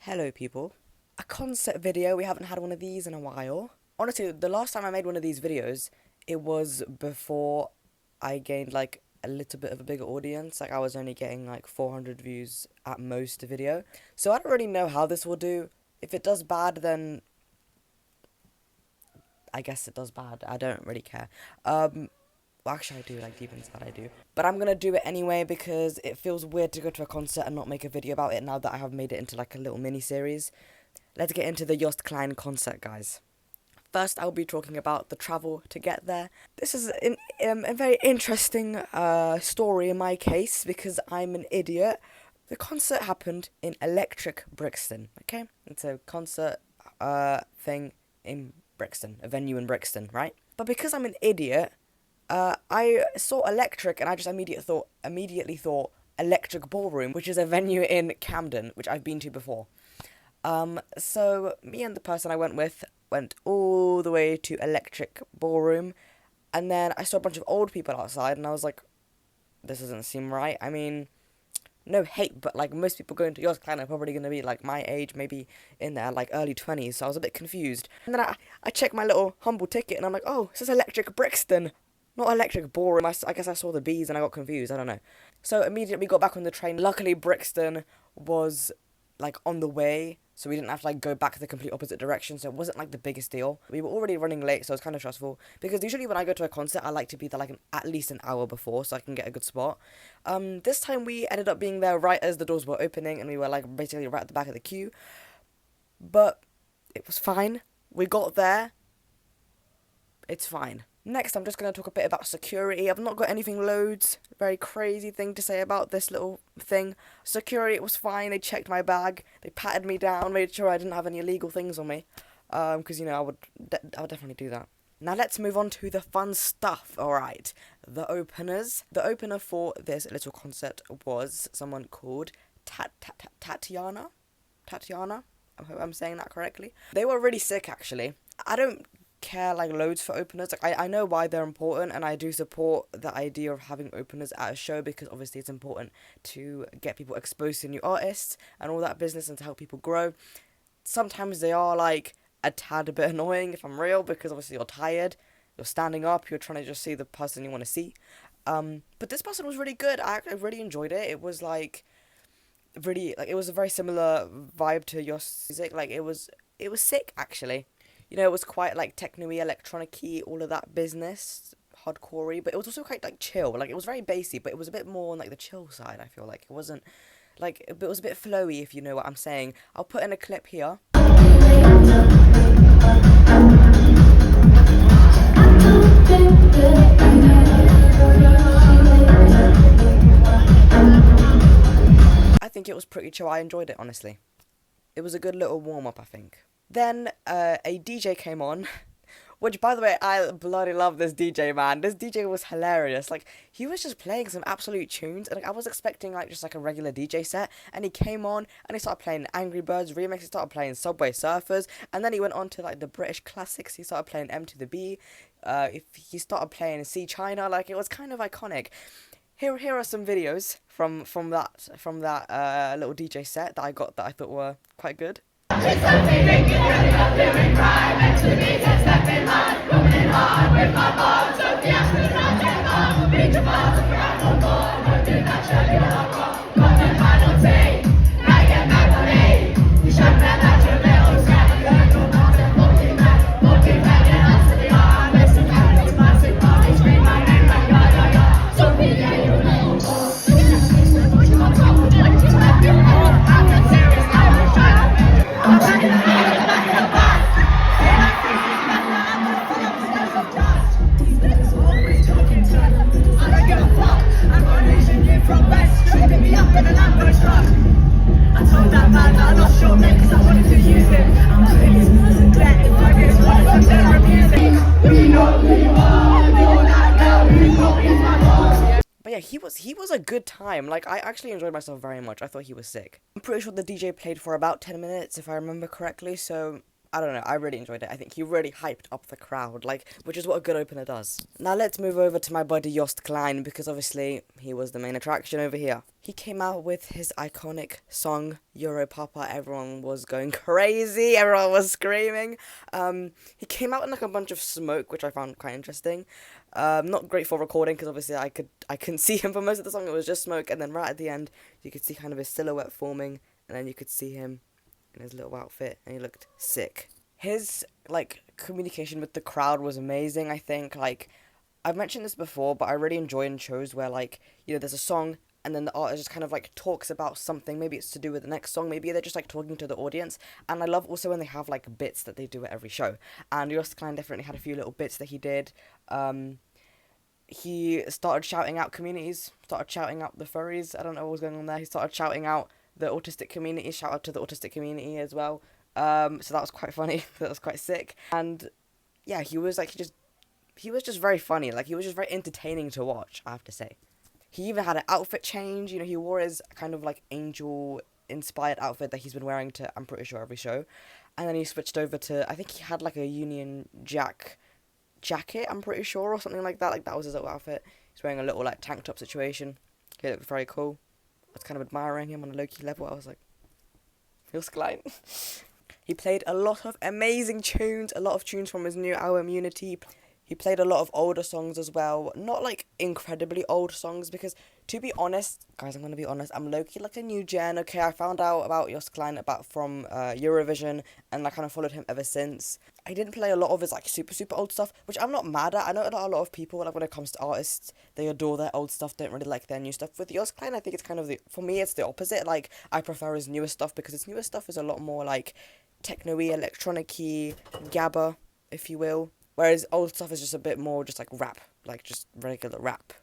Hello people. A concept video, we haven't had one of these in a while. Honestly, the last time I made one of these videos, it was before I gained like a little bit of a bigger audience. Like I was only getting like 400 views at most a video. So I don't really know how this will do. If it does bad, then I guess it does bad. I don't really care. Well, actually, I do, like, deep inside I do. But I'm gonna do it anyway because it feels weird to go to a concert and not make a video about it now that I have made it into, like, a little mini-series. Let's get into the JOOST KLEIN concert, guys. First, I'll be talking about the travel to get there. This is a very interesting story in my case because I'm an idiot. The concert happened in Electric Brixton, okay? It's a concert thing in Brixton, a venue in Brixton, right? But because I'm an idiot, I saw Electric and I just immediately thought Electric Ballroom, which is a venue in Camden, which I've been to before. So me and the person I went with went all the way to Electric Ballroom, and then I saw a bunch of old people outside, and I was like, this doesn't seem right. I mean, no hate, but like most people going to JOOST KLEIN are probably going to be like my age, maybe in their like early 20s, so I was a bit confused. And then I checked my little humble ticket, and I'm like, oh, it says Electric Brixton. Not Electric Ballroom. I guess I saw the B's and I got confused. I don't know. So immediately got back on the train. Luckily, Brixton was like on the way, so we didn't have to like go back the complete opposite direction. So it wasn't like the biggest deal. We were already running late, so it was kind of stressful. Because usually when I go to a concert, I like to be there like at least an hour before, so I can get a good spot. This time we ended up being there right as the doors were opening, and we were like basically right at the back of the queue. But it was fine. We got there. It's fine. Next, I'm just going to talk a bit about security. I've not got anything loads, very crazy thing to say about this little thing. Security, it was fine. They checked my bag. They patted me down, made sure I didn't have any illegal things on me. Because, you know, I would definitely do that. Now, let's move on to the fun stuff. Alright, the openers. The opener for this little concert was someone called Tatiana. Tatiana? I hope I'm saying that correctly. They were really sick, actually. I don't care like loads for openers. Like I know why they're important, and I do support the idea of having openers at a show because obviously it's important to get people exposed to new artists and all that business and to help people grow. Sometimes they are like a tad bit annoying, if I'm real, because obviously you're tired, you're standing up, you're trying to just see the person you want to see. But this person was really good. I really enjoyed it. It was like really like it was a very similar vibe to your music. Like it was sick actually. You know, it was quite, like, techno-y, electronic-y, all of that business, hardcore-y, but it was also quite, like, chill. Like, it was very bassy, but it was a bit more on, like, the chill side, I feel like. It wasn't, like, it was a bit flowy, if you know what I'm saying. I'll put in a clip here. I think it was pretty chill. I enjoyed it, honestly. It was a good little warm-up, I think. Then a DJ came on, which, by the way, I bloody love this DJ, man. This DJ was hilarious. Like, he was just playing some absolute tunes, and like, I was expecting, like, just, like, a regular DJ set, and he came on, and he started playing Angry Birds remix, he started playing Subway Surfers, and then he went on to, like, the British classics, he started playing M to the B, he started playing C China, like, it was kind of iconic. Here are some videos from that little DJ set that I got that I thought were quite good. She's succeeding, getting up, living crime, and to me, just stepping hard, moving hard with my balls, so the astronauts and all, beat your balls, around the ball, working naturally all wrong, but the final say, I get back on me, you shut that out your little scrap, you're no more multi-man, and us to the arm, listen to this classic party, scream my name like ya, so be there, you little ball, you want to talk with what you have your own, I'm not serious, I'm a child. But yeah, he was a good time. Like, I actually enjoyed myself very much. I thought he was sick. I'm pretty sure the DJ played for about 10 minutes, if I remember correctly, so I don't know, I really enjoyed it. I think he really hyped up the crowd, like, which is what a good opener does. Now let's move over to my buddy JOOST KLEIN, because obviously he was the main attraction over here. He came out with his iconic song, Europapa. Everyone was going crazy, everyone was screaming. He came out in like a bunch of smoke, which I found quite interesting. Not great for recording, because obviously I couldn't see him for most of the song, it was just smoke, and then right at the end, you could see kind of his silhouette forming, and then you could see him in his little outfit, and he looked sick. His, like, communication with the crowd was amazing, I think. Like, I've mentioned this before, but I really enjoy in shows where, like, you know, there's a song, and then the artist just kind of, like, talks about something. Maybe it's to do with the next song, maybe they're just, like, talking to the audience. And I love also when they have, like, bits that they do at every show. And JOOST KLEIN definitely had a few little bits that he did. He started shouting out communities, started shouting out the furries. I don't know what was going on there. He started shouting out the autistic community, shout out to the autistic community as well. So that was quite funny. That was quite sick. And yeah, he was just very funny. Like, he was just very entertaining to watch, I have to say. He even had an outfit change. You know, he wore his kind of like angel inspired outfit that he's been wearing to, I'm pretty sure, every show. And then he switched over to, I think he had like a Union Jack jacket, I'm pretty sure, or something like that. Like, that was his little outfit. He's wearing a little like tank top situation. He looked very cool. I was kind of admiring him on a low-key level. I was like, JOOST KLEIN. He played a lot of amazing tunes, a lot of tunes from his new album, Unity. He played a lot of older songs as well. Not, like, incredibly old songs, because, to be honest, guys, I'm going to be honest, I'm low-key, like, a new gen, okay? I found out about JOOST KLEIN from Eurovision, and I kind of followed him ever since. I didn't play a lot of his, like, super, super old stuff, which I'm not mad at. I know a lot of people, like, when it comes to artists, they adore their old stuff, don't really like their new stuff. With JOOST KLEIN, I think it's kind of for me, it's the opposite. Like, I prefer his newer stuff, because his newer stuff is a lot more, like, techno-y, electronic-y, gabba, if you will. Whereas old stuff is just a bit more just like rap, like just regular rap,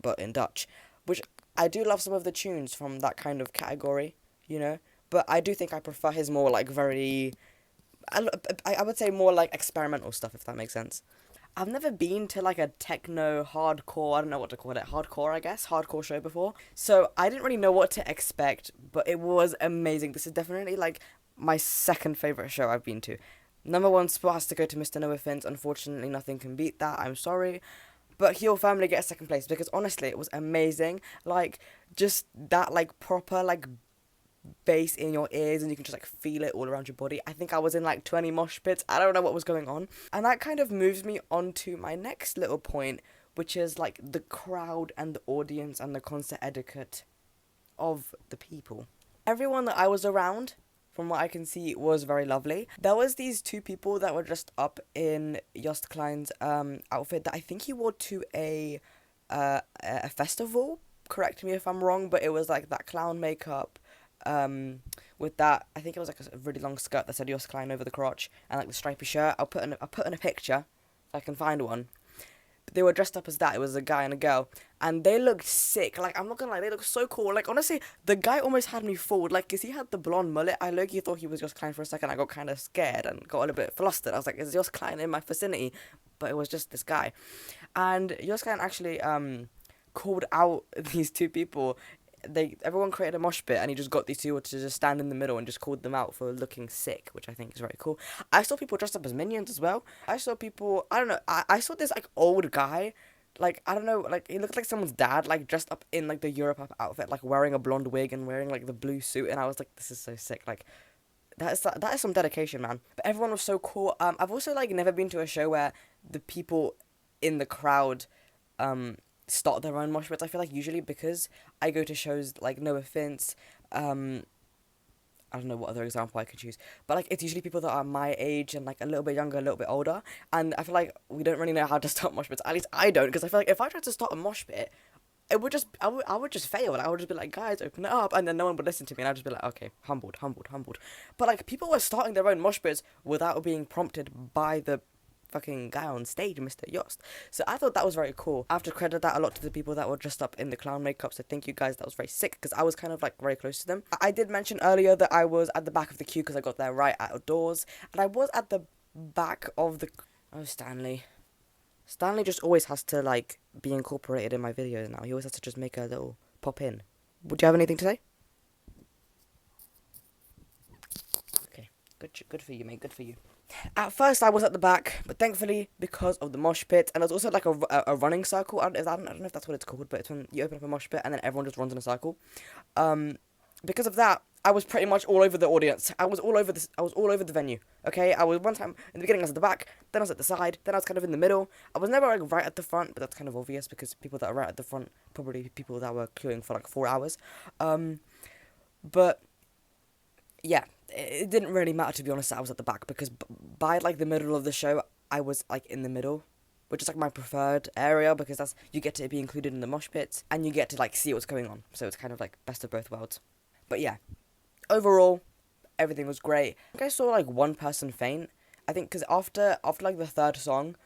but in Dutch. Which I do love some of the tunes from that kind of category, you know. But I do think I prefer his more like very, I would say more like experimental stuff, if that makes sense. I've never been to like a techno hardcore, I don't know what to call it, hardcore, I guess, hardcore show before. So I didn't really know what to expect, but it was amazing. This is definitely like my second favourite show I've been to. Number one spot has to go to Mr. No Offense. Unfortunately, nothing can beat that. I'm sorry. But he'll firmly get second place, because honestly, it was amazing. Like, just that, like, proper, like, bass in your ears, and you can just, like, feel it all around your body. I think I was in, like, 20 mosh pits. I don't know what was going on. And that kind of moves me on to my next little point, which is, like, the crowd and the audience and the concert etiquette of the people. Everyone that I was around, from what I can see, was very lovely. There was these two people that were dressed up in JOOST KLEIN's outfit that I think he wore to a festival. Correct me if I'm wrong, but it was like that clown makeup with that, I think it was like a really long skirt that said JOOST KLEIN over the crotch, and like the stripy shirt. I'll put in a picture if I can find one. But they were dressed up as that. It was a guy and a girl, and they looked sick. Like, I'm not gonna lie, they looked so cool. Like, honestly, the guy almost had me fooled. Like, 'cause he had the blonde mullet. I low-key thought he was JOOST KLEIN for a second. I got kind of scared and got a little bit flustered. I was like, is JOOST KLEIN in my vicinity? But it was just this guy. And JOOST KLEIN actually called out these two people. Everyone created a mosh pit, and he just got these two to just stand in the middle and just called them out for looking sick, which I think is very cool. I saw people dressed up as minions as well. I saw people, I don't know, I saw this like old guy, like, I don't know, like, he looked like someone's dad, like, dressed up in like the europapa outfit, like wearing a blonde wig and wearing like the blue suit, and I was like, this is so sick. Like, that is some dedication, man. But everyone was so cool. I've also like never been to a show where the people in the crowd start their own mosh pits. I feel like usually, because I go to shows like No Offense, I don't know what other example I could choose, but like it's usually people that are my age and like a little bit younger, a little bit older, and I feel like we don't really know how to start mosh pits. At least I don't, because I feel like if I tried to start a mosh pit, it would just I would just fail. Like, I would just be like, guys, open it up, and then no one would listen to me, and I'd just be like, okay, humbled. But like, people were starting their own mosh pits without being prompted by the fucking guy on stage, Mr. JOOST. So I thought that was very cool. I have to credit that a lot to the people that were dressed up in the clown makeup, so thank you guys, that was very sick, because I was kind of like very close to them. I did mention earlier that I was at the back of the queue because I got there right outdoors, and I was at the back of the... Oh, Stanley just always has to like be incorporated in my videos now. He always has to just make a little pop in. Would you have anything to say? Okay. Good for you, mate. Good for you. At first, I was at the back, but thankfully, because of the mosh pit, and there's also like a running circle. I don't know if that's what it's called, but it's when you open up a mosh pit and then everyone just runs in a circle. Because of that, I was pretty much all over the audience. I was all over this. I was all over the venue. Okay, I was one time in the beginning. I was at the back, then I was at the side, then I was kind of in the middle. I was never like right at the front, but that's kind of obvious because people that are right at the front probably people that were queuing for like 4 hours. But yeah, it didn't really matter, to be honest, that I was at the back, because by like the middle of the show, I was like in the middle, which is like my preferred area, because that's, you get to be included in the mosh pits and you get to like see what's going on, so it's kind of like best of both worlds. But yeah, overall, everything was great. I think I saw like one person faint, I think, because after like the third song,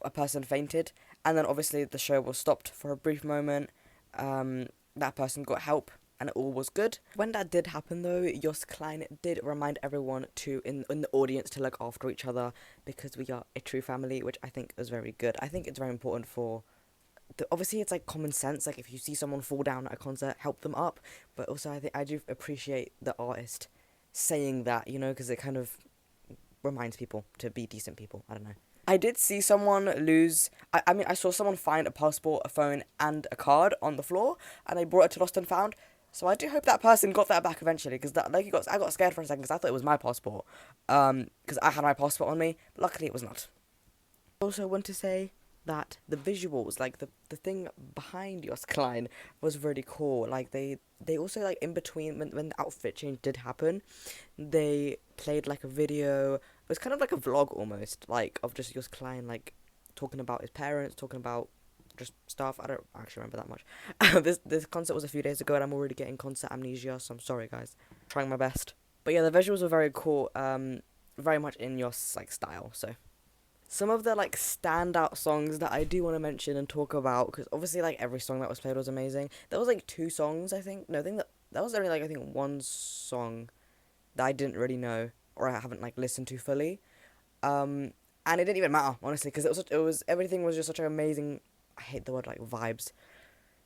a person fainted, and then obviously the show was stopped for a brief moment. That person got help, and it all was good. When that did happen though, JOOST KLEIN did remind everyone to, in the audience, to look after each other, because we are a true family, which I think is very good. I think it's very important for, obviously it's like common sense, like if you see someone fall down at a concert, help them up, but also I think I do appreciate the artist saying that, you know, because it kind of reminds people to be decent people. I don't know. I did see someone lose, I mean, I saw someone find a passport, a phone, and a card on the floor, and they brought it to Lost and Found. So I do hope that person got that back eventually, because I got scared for a second, because I thought it was my passport, because I had my passport on me, but luckily it was not. I also want to say that the visuals, like the thing behind JOOST KLEIN was really cool. Like they also, like, in between, when the outfit change did happen, they played like a video. It was kind of like a vlog almost, like, of just JOOST KLEIN, like talking about his parents, talking about just stuff. I don't actually remember that much. This concert was a few days ago, and I'm already getting concert amnesia, so I'm sorry guys. Trying my best. But yeah, the visuals were very cool. Very much in JOOST's like style. So some of the like standout songs that I do want to mention and talk about, because obviously like every song that was played was amazing. There was like 2 songs, I think. No, I think that was only like, I think, 1 song that I didn't really know, or I haven't like listened to fully. And it didn't even matter, honestly, because it was everything was just such an amazing, I hate the word like vibes,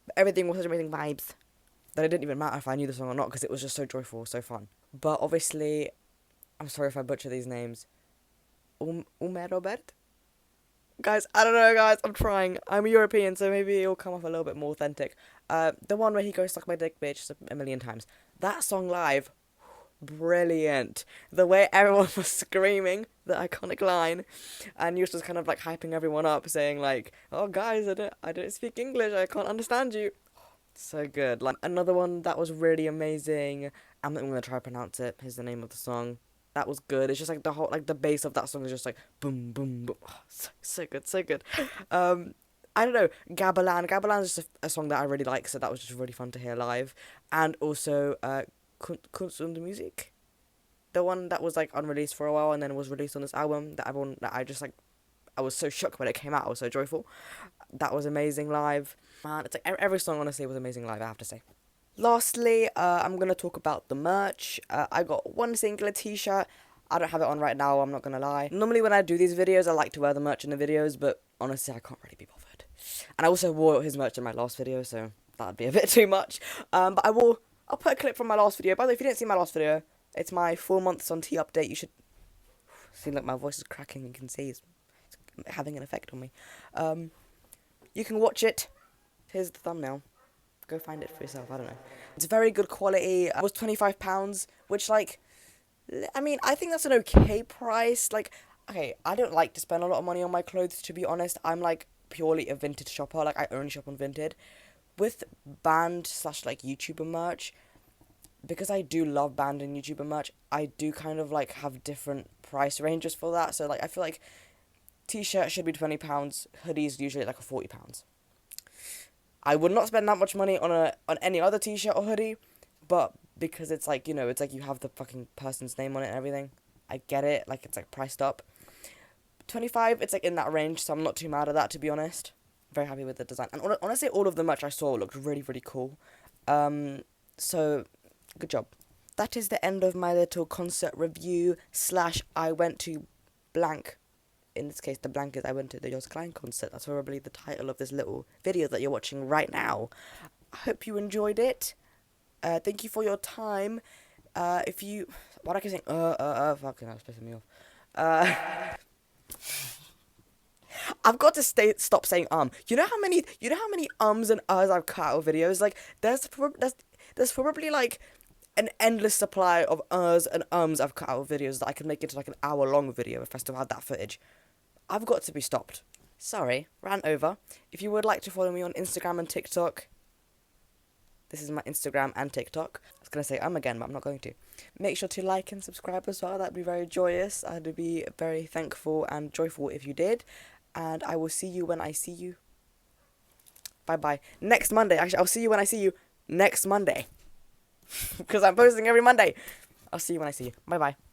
but everything was such amazing vibes that it didn't even matter if I knew the song or not, because it was just so joyful, so fun. But obviously, I'm sorry if I butcher these names. Ume Robert? Guys, I don't know, guys, I'm trying. I'm European, so maybe it'll come off a little bit more authentic. The one where he goes, "Suck my dick, bitch," a million times. That song live, brilliant. The way everyone was screaming the iconic line, and you was just kind of like hyping everyone up, saying like, "Oh guys, I don't speak English, I can't understand you." So good. Like, another one that was really amazing, I'm not even gonna try to pronounce it. Here's the name of the song. That was good. It's just like the whole, like the bass of that song is just like boom boom boom. Oh, so good, so good. I don't know, Gabalan is just a song that I really like, so that was just really fun to hear live. And also Kunst und Musik, the one that was like unreleased for a while and then was released on this album, that I was so shook when it came out. I was so joyful. That was amazing live. Man, it's like every song honestly was amazing live, I have to say. Lastly, I'm going to talk about the merch. I got one singular t-shirt. I don't have it on right now, I'm not going to lie. Normally when I do these videos, I like to wear the merch in the videos, but honestly, I can't really be bothered. And I also wore his merch in my last video, so that'd be a bit too much. But I'll put a clip from my last video. By the way, if you didn't see my last video, it's my 4 months on tea update. You should see, like, my voice is cracking, you can see it's having an effect on me. You can watch it. Here's the thumbnail. Go find it for yourself, I don't know. It's very good quality. It was £25, which, like, I mean, I think that's an okay price. Like, okay, I don't like to spend a lot of money on my clothes, to be honest. I'm, like, purely a vintage shopper. Like, I only shop on Vinted. With band / like YouTuber merch, because I do love band and YouTuber merch, I do kind of like have different price ranges for that. So like, I feel like t-shirt should be £20, hoodies usually like £40. I would not spend that much money on any other t-shirt or hoodie, but because it's like, you know, it's like you have the fucking person's name on it and everything, I get it, like it's like priced up. 25, it's like in that range, so I'm not too mad at that, to be honest. Very happy with the design, and honestly, all of the merch I saw looked really, really cool. So good job. That is the end of my little concert review / I went to blank. In this case, the blank is I went to the JOOST KLEIN concert. That's probably the title of this little video that you're watching right now. I hope you enjoyed it. Thank you for your time. Why do I keep saying fucking that's pissing me off. Uh I've got to stop saying you know how many ums and I've cut out of videos? Like there's probably like an endless supply of and ums I've cut out of videos that I could make into like an hour-long video if I still had that footage. I've got to be stopped. Sorry, rant over. If you would like to follow me on Instagram and TikTok, this is my Instagram and TikTok. I was going to say again, but I'm not going to. Make sure to like and subscribe as well. That'd be very joyous. I'd be very thankful and joyful if you did. And I will see you when I see you. Bye-bye. Next Monday. Actually, I'll see you when I see you next Monday. Because I'm posting every Monday. I'll see you when I see you. Bye-bye.